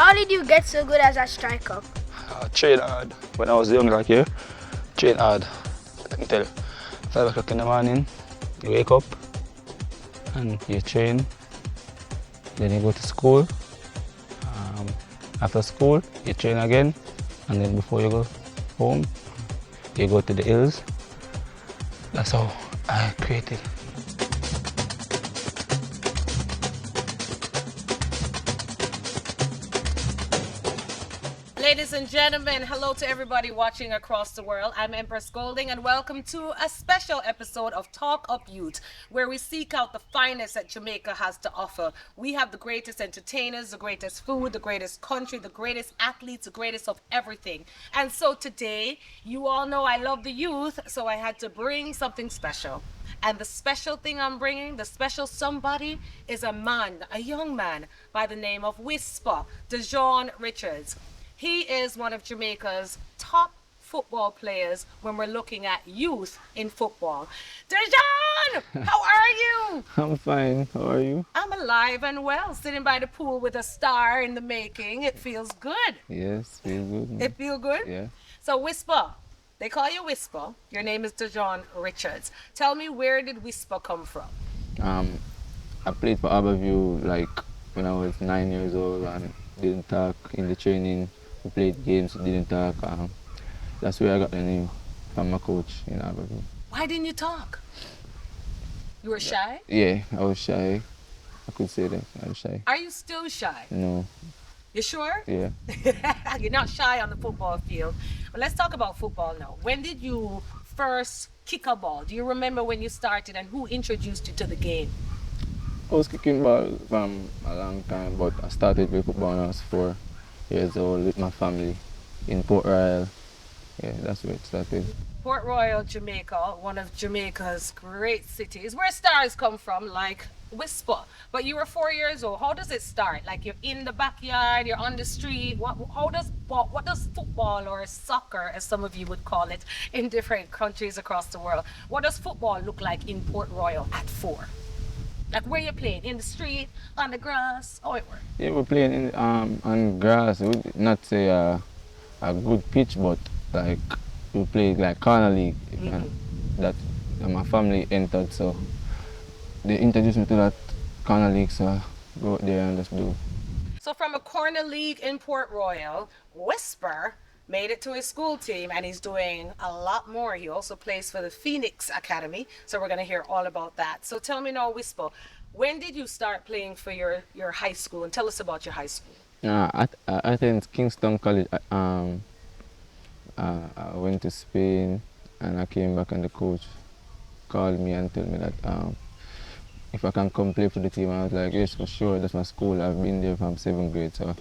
How did you get so good as a striker? Train hard. When I was young like you, train hard. I can tell. 5 o'clock in the morning, you wake up and you train. Then you go to school. After school, you train again. And then before you go home, you go to the hills. That's how I created. Ladies and gentlemen, hello to everybody watching across the world. I'm Emprezz Golding and welcome to a special episode of Talk Up Youth, where we seek out the finest that Jamaica has to offer. We have the greatest entertainers, the greatest food, the greatest country, the greatest athletes, the greatest of everything. And so today, you all know I love the youth, so I had to bring something special. And the special thing I'm bringing, the special somebody, is a man, a young man by the name of Whisper, Dujuan Richards. He is one of Jamaica's top football players when we're looking at youth in football. Dujuan, how are you? I'm fine. How are you? I'm alive and well, sitting by the pool with a star in the making. It feels good. Yes, feel good. Man. It feel good? Yeah. So Whisper, they call you Whisper. Your name is Dujuan Richards. Tell me, where did Whisper come from? I played for Aberview like when I was 9 years old and didn't talk in the training. We played games, didn't talk. That's where I got the name from my coach in Aberview. Why didn't you talk? You were shy? Yeah, I was shy. I could say that. I was shy. Are you still shy? No. You sure? Yeah. You're not shy on the football field. But let's talk about football now. When did you first kick a ball? Do you remember when you started and who introduced you to the game? I was kicking ball from a long time, but I started with football when I was 4 years old with my family in Port Royal. Yeah, that's where it started. Port Royal, Jamaica, one of Jamaica's great cities, where stars come from, like Whisper. But you were 4 years old. How does it start? Like you're in the backyard, you're on the street. What does football or soccer, as some of you would call it, in different countries across the world? What does football look like in Port Royal at 4? Like where you playing? In the street, on the grass? How it work? Yeah, we're playing in, on grass. We would not say a good pitch, but like we played like corner league. That my family entered, so they introduced me to that corner league. So I go out there and just do. So from a corner league in Port Royal, Whisper made it to his school team and he's doing a lot more. He also plays for the Phoenix Academy. So we're going to hear all about that. So tell me now, Whisper, when did you start playing for your high school? And tell us about your high school. I attended Kingston College. I went to Spain and I came back and the coach called me and told me that if I can come play for the team. I was like, yes, for sure, that's my school. I've been there from 7th grade. So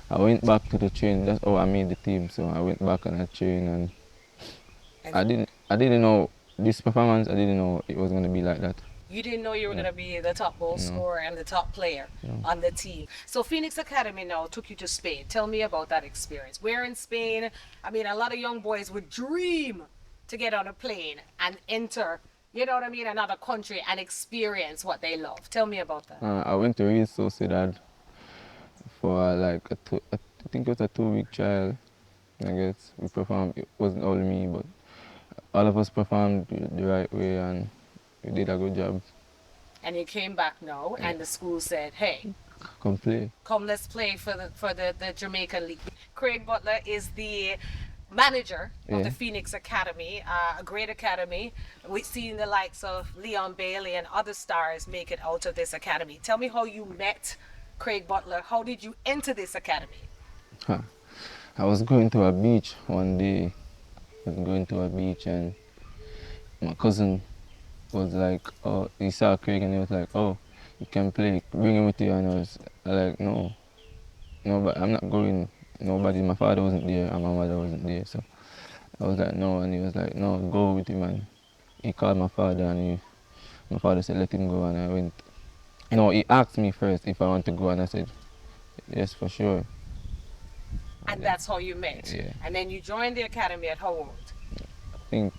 I went back to the train. That's how I made the team. So I went back and I trained, and I didn't know this performance. I didn't know it was gonna be like that. You didn't know you were going to be the top goal scorer and the top player on the team. So Phoenix Academy now took you to Spain. Tell me about that experience. Where in Spain? I mean, a lot of young boys would dream to get on a plane and enter, you know what I mean, another country and experience what they love. Tell me about that. I went to Real Sociedad for like I think it was a 2-week trial. I guess we performed. It wasn't only me, but all of us performed the right way and we did a good job. And you came back now, and the school said, "Hey, come play. Come, let's play for the Jamaican League." Craig Butler is the manager of the Phoenix Academy, a great academy. We've seen the likes of Leon Bailey and other stars make it out of this academy. Tell me how you met Craig Butler. How did you enter this academy? I was going to a beach one day. And my cousin was like, oh, he saw Craig and he was like, oh, you can play, bring him with you. And I was like, no, but I'm not going. Nobody, my father wasn't there and my mother wasn't there. So I was like, no, and he was like, no, go with him. And he called my father and my father said, let him go, and I went. No, he asked me first if I want to go and I said, yes, for sure. And that's how you met? Yeah. And then you joined the academy at how old? I think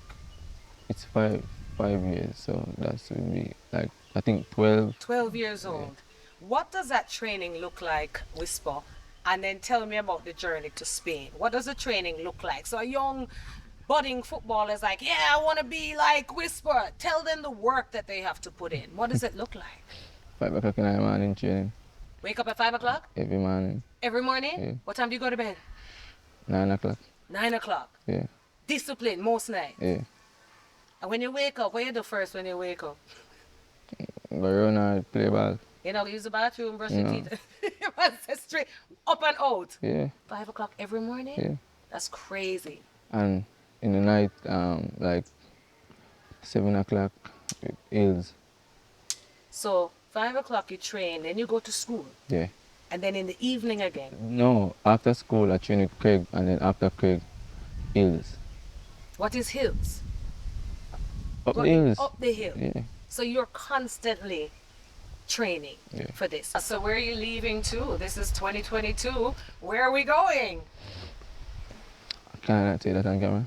it's 5 years, so that's would be like, I think 12. 12 years old. What does that training look like, Whisper, And then tell me about the journey to Spain. What does the training look like? So a young budding footballer is like, yeah, I want to be like Whisper. Tell them the work that they have to put in. What does it look like? 5 o'clock in the morning training. Wake up at 5 o'clock? Every morning. Every morning? Yeah. What time do you go to bed? 9 o'clock. 9 o'clock. Yeah. Discipline most nights. Yeah. And when you wake up, what you do first when you wake up? Go run or play ball. You know, use the bathroom, brush your No. teeth. Straight up and out. Yeah. 5 o'clock every morning? Yeah. That's crazy. And in the night, like 7 o'clock, hills. So 5 o'clock you train, then you go to school. Yeah. And then in the evening again. No, after school I train with Craig, and then after Craig, hills. What is hills? Up the hills. Up the hill. Yeah. So you're constantly training Yeah. for this. So where are you leaving to? This is 2022. Where are we going? I cannot say that on camera.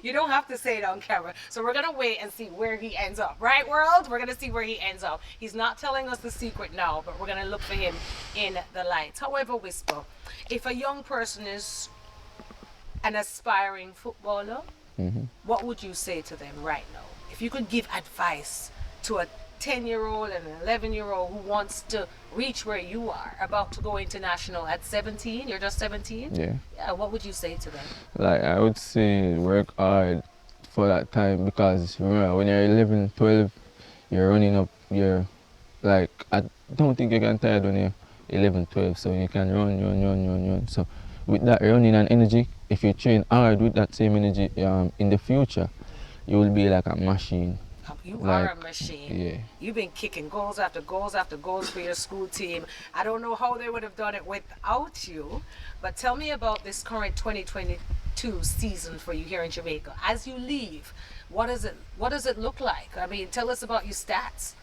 You don't have to say it on camera. So we're going to wait and see where he ends up. Right, world? We're going to see where he ends up. He's not telling us the secret now, but we're going to look for him in the lights. However, Whisper, if a young person is an aspiring footballer, what would you say to them right now? If you could give advice to a 10-year-old and an 11-year-old who wants to reach where you are, about to go international at 17, you're just 17? Yeah. Yeah, what would you say to them? Like, I would say work hard for that time, because remember, when you're 11, 12, you're running up, you're like, I don't think you can tired when you're 11, 12, so you can run. So with that running and energy, if you train hard with that same energy, in the future, you will be like a machine. You Like, are a machine. yeah. You've been kicking goals after goals after goals for your school team. I don't know how they would have done it without you, but tell me about this current 2022 season for you here in Jamaica. As you leave, what does it look like? I mean, tell us about your stats.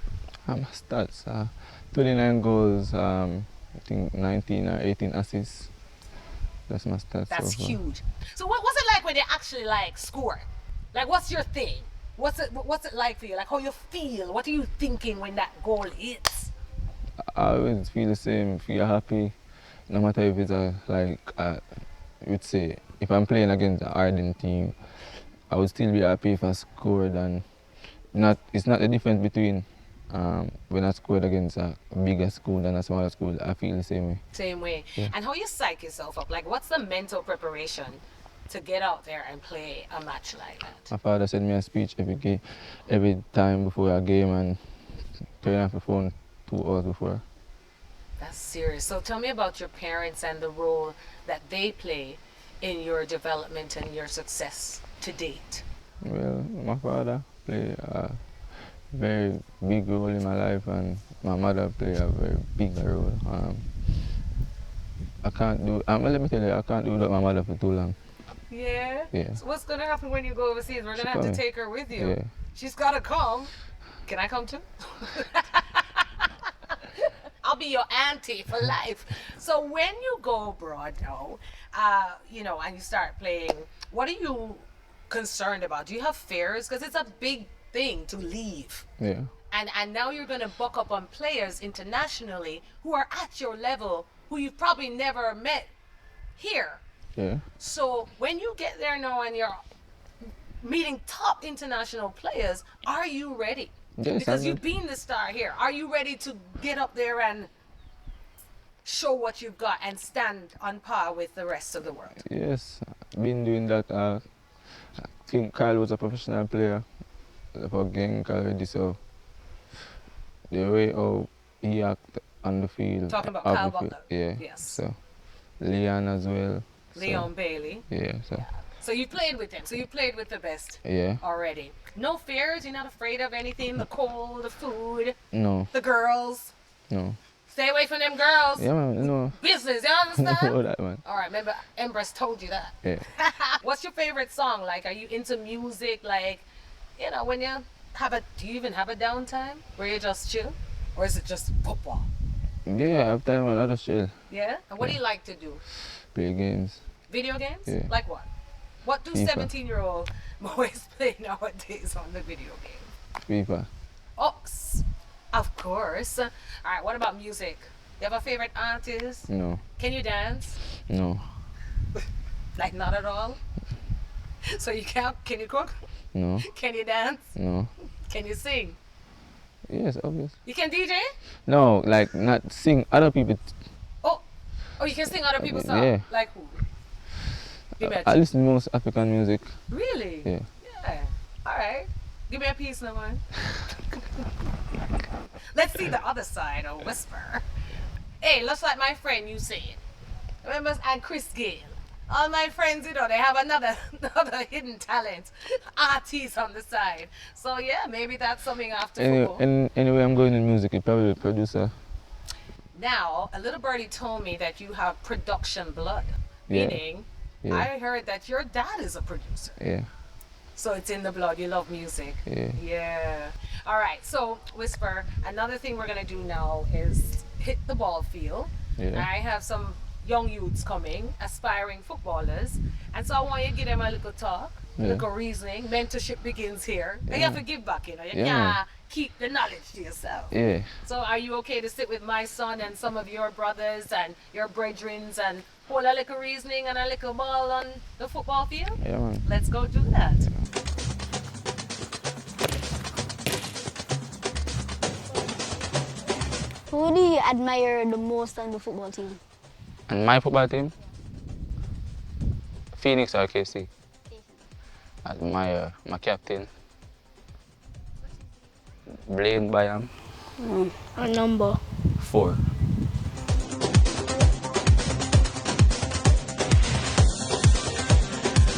My stats, 29 goals, I think 19 or 18 assists. That's my stats. That's so far. huge. So what's it like when you actually like score? Like, what's your thing? What's it like for you? Like, how you feel? What are you thinking when that goal hits? I always feel the same, feel happy, no matter if it's I would say, if I'm playing against an hardened team, I would still be happy if I scored, and it's not the difference between when I scored against a bigger school than a smaller school. I feel the same way. Same way. Yeah. And how you psych yourself up? Like, what's the mental preparation to get out there and play a match like that? My father sent me a speech every time before a game, and turn off the phone 2 hours before. That's serious. So tell me about your parents and the role that they play in your development and your success to date. Well, my father played a very big role in my life, and my mother played a very big role. Let me tell you, I can't do without my mother for too long. Yeah? Yeah. So what's going to happen when you go overseas? We're going to have to coming. take her with you. Yeah. She's got to come. Can I come too? I'll be your auntie for life. So when you go abroad now, and you start playing, what are you concerned about? Do you have fears? Because it's a big thing to leave. Yeah. And now you're going to buck up on players internationally who are at your level, who you've probably never met here. Yeah. So when you get there now and you're meeting top international players, are you ready? Yes, Because I'm you've been the star here. Are you ready to get up there and show what you've got and stand on par with the rest of the world? Yes, I've been doing that. I think Kyle was a professional player for Genk already, so the way how he acted on the field. Talking about off Kyle the field, Butler. yeah. Yes. So Leon as well. Leon Bailey. Yeah. So So you played with him. So you played with the best yeah. already. No fears? You're not afraid of anything? The cold, the food, No. the girls? No. Stay away from them girls. Yeah, man. No. Business, you understand? No, that man. All right, remember Emprezz told you that. Yeah. What's your favorite song? Like, are you into music? Like, when you do you even have a downtime where you just chill? Or is it just football? Yeah, I have time on other shit. Yeah? And what do you like to do? Play games. Video games? Yeah. Like what? What do FIFA. 17-year-old boys play nowadays on the video game? FIFA. Oh, of course. All right, what about music? You have a favorite artist? No. Can you dance? No. Like not at all? So you can't, can you cook? No. Can you dance? No. Can you sing? Yes, obvious. You can DJ? No, like not sing other people. Oh, oh, you can sing other people's songs? Yeah. Like who? Give me a I listen to most African music. Really? Yeah. Yeah. All right. Give me a piece, no one. Let's see the other side of Whisper. Hey, looks like my friend you said. Remember, and Chris Gale. All my friends, you know, they have another hidden talent, artist on the side. So yeah, maybe that's something after football. Anyway, I'm going in music. You probably a producer. Now, a little birdie told me that you have production blood, Yeah. meaning Yeah. I heard that your dad is a producer. Yeah. So it's in the blood. You love music. Yeah. Yeah. All right. So Whisper, another thing we're gonna do now is hit the ball field. Yeah. I have some young youths coming, aspiring footballers, and so I want you to give them a little talk, a Yeah. little reasoning. Mentorship begins here. And you have to give back. You know, you Yeah, man. can't keep the knowledge to yourself. Yeah. So are you okay to sit with my son and some of your brothers and your brethrens and hold a little reasoning and a little ball on the football field? Yeah, man. Let's go do that. Who do you admire the most on the football team? And my football team? Phoenix or KC? Admire my captain. Blaine Bayam. A number. 4.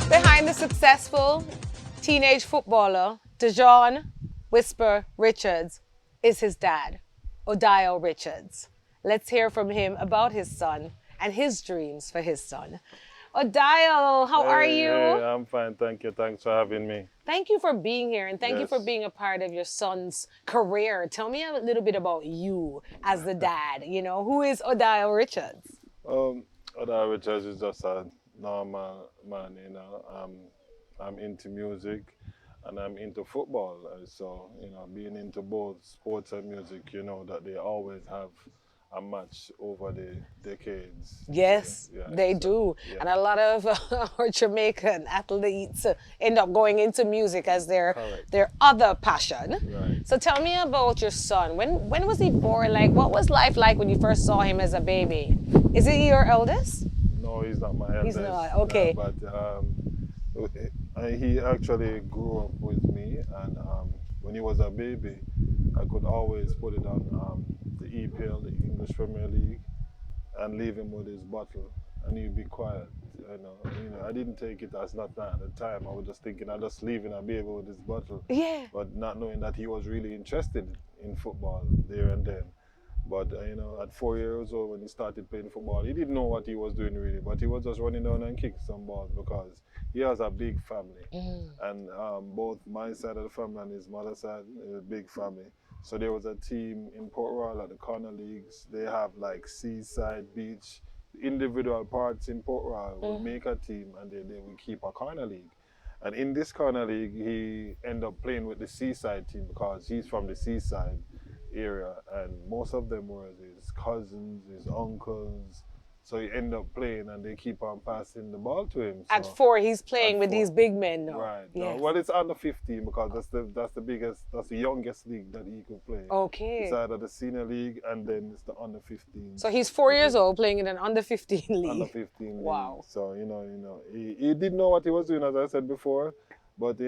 Behind the successful teenage footballer, Dujuan Whisper Richards, is his dad, Odio Richards. Let's hear from him about his son and his dreams for his son. Odio, how are you? Hey, I'm fine, thank you. Thanks for having me. Thank you for being here and thank you for Yes. being a part of your son's career. Tell me a little bit about you as the dad. You know, who is Odio Richards? Oda Richards is just a normal man, you know. I'm into music and I'm into football. So, you know, being into both sports and music, you know, that they always have a match over the decades. Yes, Yeah, they so, do. yeah. And a lot of our Jamaican athletes end up going into music as Correct. their other passion. Right. So tell me about your son. When was he born? Like, what was life like when you first saw him as a baby? Is he your eldest? No, he's not my eldest. He's not, okay. But he actually grew up with me, and when he was a baby, I could always put it on the EPL, the English Premier League, and leave him with his bottle, and he'd be quiet. You know, I didn't take it as nothing at the time. I was just thinking I'm just leaving a baby with his bottle, Yeah. but not knowing that he was really interested in football there and then. But you know, at 4 years old when he started playing football, he didn't know what he was doing really, but he was just running down and kicking some balls because he has a big family. And both my side of the family and his mother's side is a big family. So there was a team in Port Royal at the corner leagues. They have like seaside, beach, individual parts in Port Royal will make a team and they will keep a corner league. And in this corner league, he ended up playing with the seaside team because he's from the seaside area, and most of them were his cousins, his uncles. So he ended up playing, and they keep on passing the ball to him. At So- 4, he's playing At with 4. these big men now. Right. Yes. No, well, it's under 15 because that's the youngest league that he could play. Okay. It's either the senior league and then it's the under 15. So he's 4 years old playing in an under 15 league. Under 15 league. Wow. So he didn't know what he was doing, as I said before, but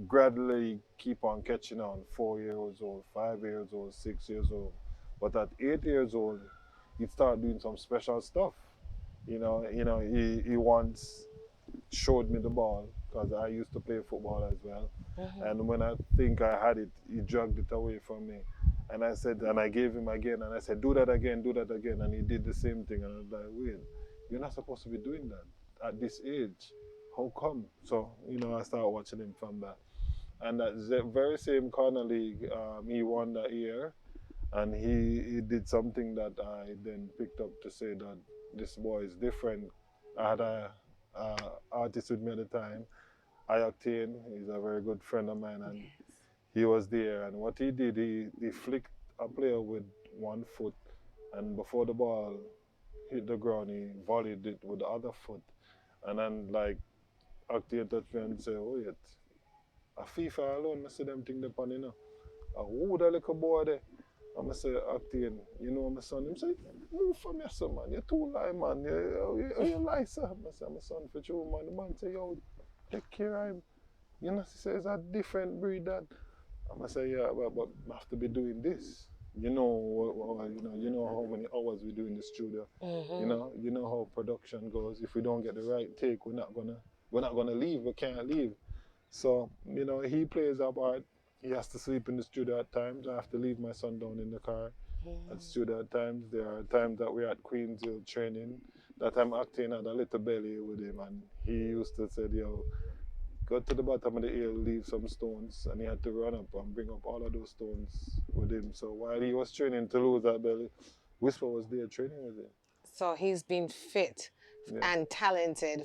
gradually keep on catching on. 4 years old, 5 years old, 6 years old, but at 8 years old, he started doing some special stuff. He once showed me the ball because I used to play football as well. And when I think I had it, he dragged it away from me. And I said, and I gave him again, and I said, do that again, and he did the same thing. And I was like, wait, you're not supposed to be doing that at this age. How come? So, I started watching him from that. And that very same corner league, he won that year. And he did something that I then picked up to say that this boy is different. I had a artist with me at the time, Octane. He's a very good friend of mine, and he was there. And what he did, he flicked a player with one foot and before the ball hit the ground, he volleyed it with the other foot. And then, like, Octane touch me and say, oh, yet, a FIFA alone, I see them thing upon, you know. Who the little boy there? I'm say, Octane, you know my son? Him say, move from your son, man. You're too lie, man. You lie, sir. I say, my son for you, man. The man say, yo, take care of him. You know, he says, a different breed that. I'm say, yeah, but I have to be doing this. You know how many hours we do in the studio. You know how production goes. If we don't get the right take, we're not gonna leave. We can't leave. So you know he plays our part. He has to sleep in the studio at times. I have to leave my son down in the car at studio at times. There are times that we're at Queens Hill training. That I'm acting at a little belly with him, and he used to say, yo, go to the bottom of the hill, leave some stones, and he had to run up and bring up all of those stones with him. So while he was training to lose that belly, Whisper was there training with him. So he's been fit and talented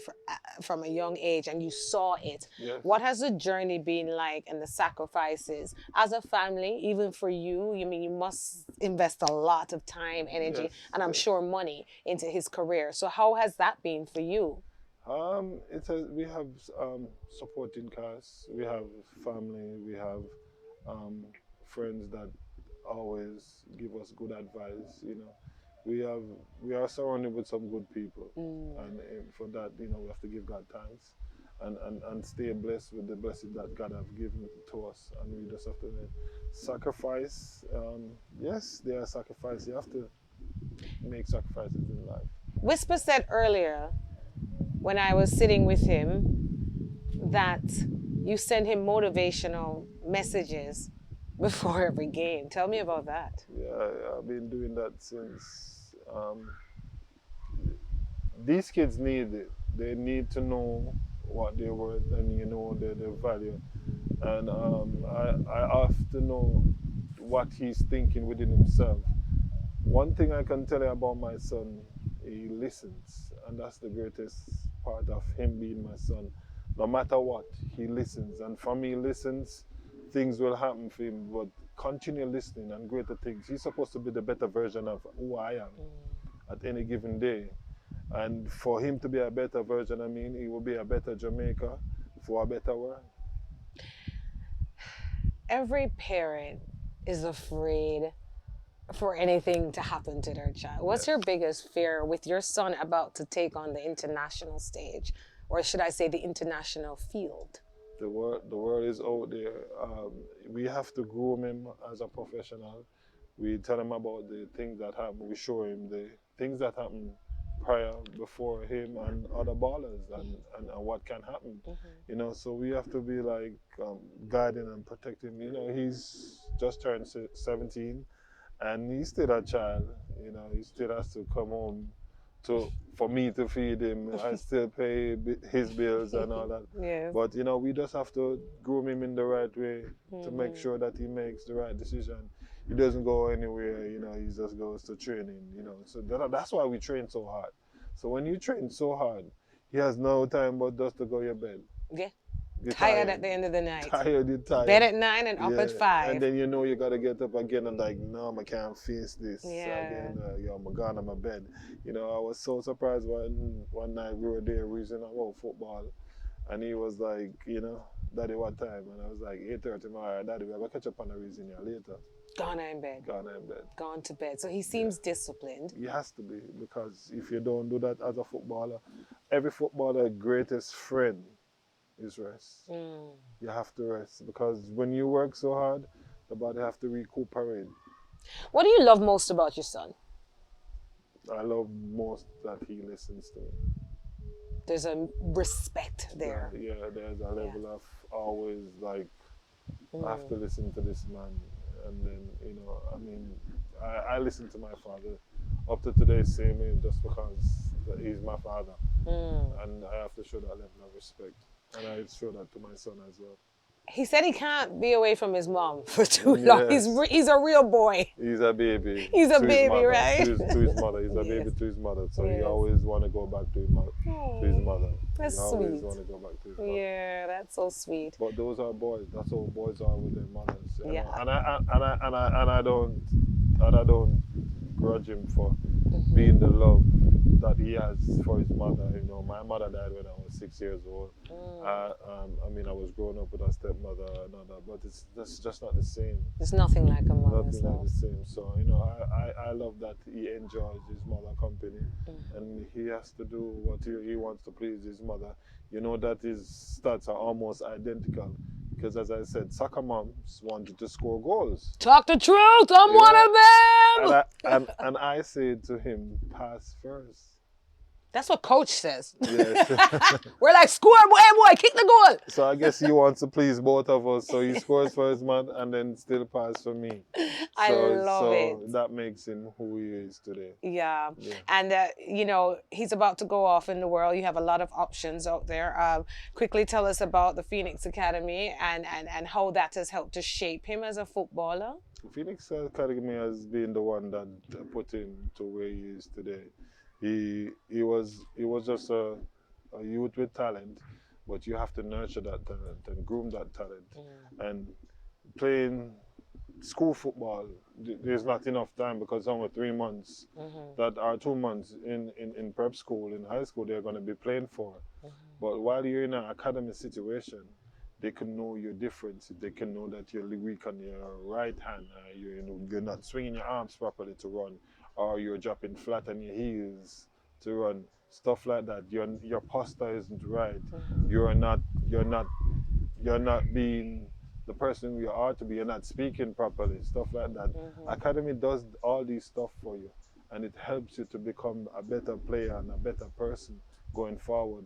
from a young age, and you saw it. Yes. What has the journey been like and the sacrifices as a family, even for you? You mean you must invest a lot of time, energy, and I'm sure money into his career. So how has that been for you? We have supporting cast, we have family, we have friends that always give us good advice. You know, we are surrounded with some good people, and for that, you know, we have to give God thanks, and stay blessed with the blessing that God have given to us, and we just have to sacrifice. Yes, there are sacrifices. You have to make sacrifices in life. Whisper said earlier, when I was sitting with him, that you send him motivational messages before every game. Tell me about that. Yeah, I've been doing that since. These kids need it. They need to know what they're worth and, you know, their value. And I have to know what he's thinking within himself. One thing I can tell you about my son, he listens, and that's the greatest part of him being my son. No matter what, he listens, and for me, listens, things will happen for him, but continue listening and greater things. He's supposed to be the better version of who I am at any given day. And for him to be a better version of me, he will be a better Jamaica for a better world. Every parent is afraid for anything to happen to their child. What's your biggest fear with your son about to take on the international stage, or should I say the international field? The world is out there. We have to groom him as a professional. We tell him about the things that happen. We show him the things that happen prior, before him and other ballers, and what can happen. You know, so we have to be like guiding and protecting. You know, he's just turned 17. And he's still a child, you know, he still has to come home for me to feed him. I still pay his bills and all that. Yes. But, you know, we just have to groom him in the right way to make sure that he makes the right decision. He doesn't go anywhere, you know, he just goes to training, you know. So that's why we train so hard. So when you train so hard, he has no time but just to go to bed. Yeah. You're tired at the end of the night. You're tired. Bed at 9 and up at 5. And then you know you gotta get up again and like, no, I can't face this again. I'm gone on my bed. You know, I was so surprised one night we were there reasoning about football, and he was like, you know, Daddy, what time? And I was like, 8:30. All right, Daddy, we're gonna catch up on the reason later. Gone in bed. Gone in bed. Gone to bed. So he seems disciplined. He has to be, because if you don't do that as a footballer, every footballer's greatest friend is rest. You have to rest, because when you work so hard, the body have to recuperate. What do you love most about your son? I love most that he listens to me. There's a respect there. Yeah, there's a level of always like, I have to listen to this man. And then, you know, I mean, I listen to my father up to today, same age, just because he's my father. And I have to show that level of respect. And I show that to my son as well. He said he can't be away from his mom for too long. He's a real boy. He's a baby. He's a baby, mother, right? To his mother. He's a baby to his mother. So he always want to go back to his mother. That's he always want to go back to his mother. Yeah, that's so sweet. But those are boys. That's how boys are with their mothers. Yeah. And I don't begrudge him for being the love that he has for his mother. You know, my mother died when I was 6 years old. I mean, I was growing up with a stepmother and all that, but that's just not the same. It's nothing like a mother's Nothing like love. the same. So, you know, I love that he enjoys his mother company, and he has to do what he wants to please his mother. You know that his stats are almost identical. Because as I said, soccer moms wanted to score goals. Talk the truth, I'm one of them! And I said to him, pass first. That's what coach says. Yes. We're like, score, boy, kick the goal. So I guess he wants to please both of us. So he scores for his man and then still pass for me. I love it. So that makes him who he is today. Yeah. And, you know, he's about to go off in the world. You have a lot of options out there. Quickly tell us about the Phoenix Academy and how that has helped to shape him as a footballer. Phoenix Academy has been the one that put him to where he is today. He was just a youth with talent, but you have to nurture that talent and groom that talent. And playing school football, there's not enough time because only 3 months that are 2 months in prep school, in high school, they're going to be playing for. But while you're in an academy situation, they can know your difference. They can know that you're weak on your right hand. You're not swinging your arms properly to run, or you're dropping flat on your heels to run. Stuff like that. Your posture isn't right. You're not being the person you are to be. You're not speaking properly. Stuff like that. Academy does all these stuff for you, and it helps you to become a better player and a better person going forward.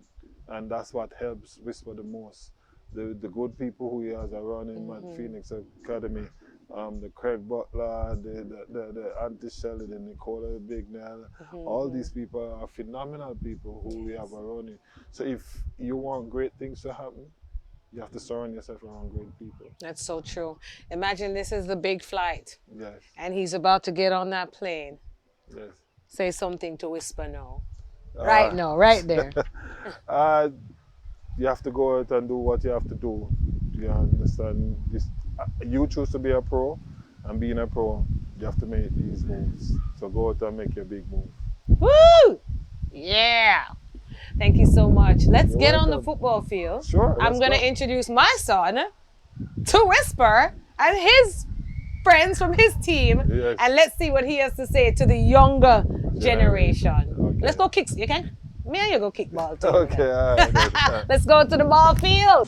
And that's what helps Whisper the most. The good people who he has around him at Phoenix Academy, the Craig Butler, the Auntie Shelley, the Nicola Bignell, all these people are phenomenal people who we have around you. So if you want great things to happen, you have to surround yourself around great people. That's so true. Imagine this is the big flight. Yes. And he's about to get on that plane. Yes. Say something to Whisper now. Right now, right there. You have to go out and do what you have to do. You understand? You choose to be a pro, and being a pro, you have to make these moves. So go out and make your big move. Woo! Yeah. Thank you so much. Let's get on the welcome. football field. Sure. I'm going to introduce my son to Whisper and his friends from his team. Yes. And let's see what he has to say to the younger generation. Okay. Let's go kick. You can? Me and you go kick ball too. Okay, all right. Let's go to the ball field.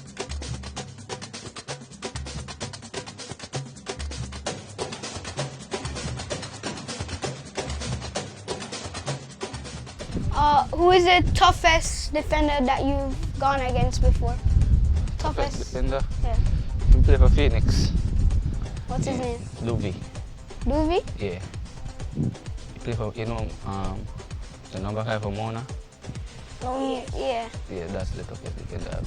Who is the toughest defender that you've gone against before? Toughest? Defender? Yeah. He play for Phoenix. What's his name? Luvi. Doovie? Yeah. He play for, you know, the number 5 for Mona. Oh, yeah. Yeah, that's the toughest defender.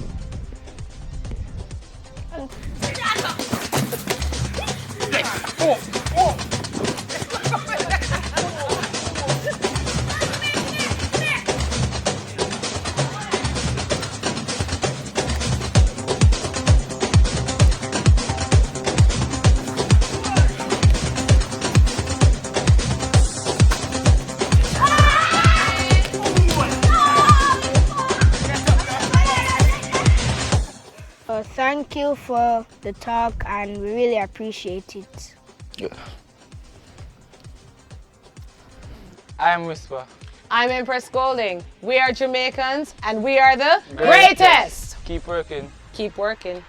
Thank you for the talk, and we really appreciate it. Yeah. I'm Whisper. I'm Emprezz Golding. We are Jamaicans, and we are the greatest. Keep working. Keep working.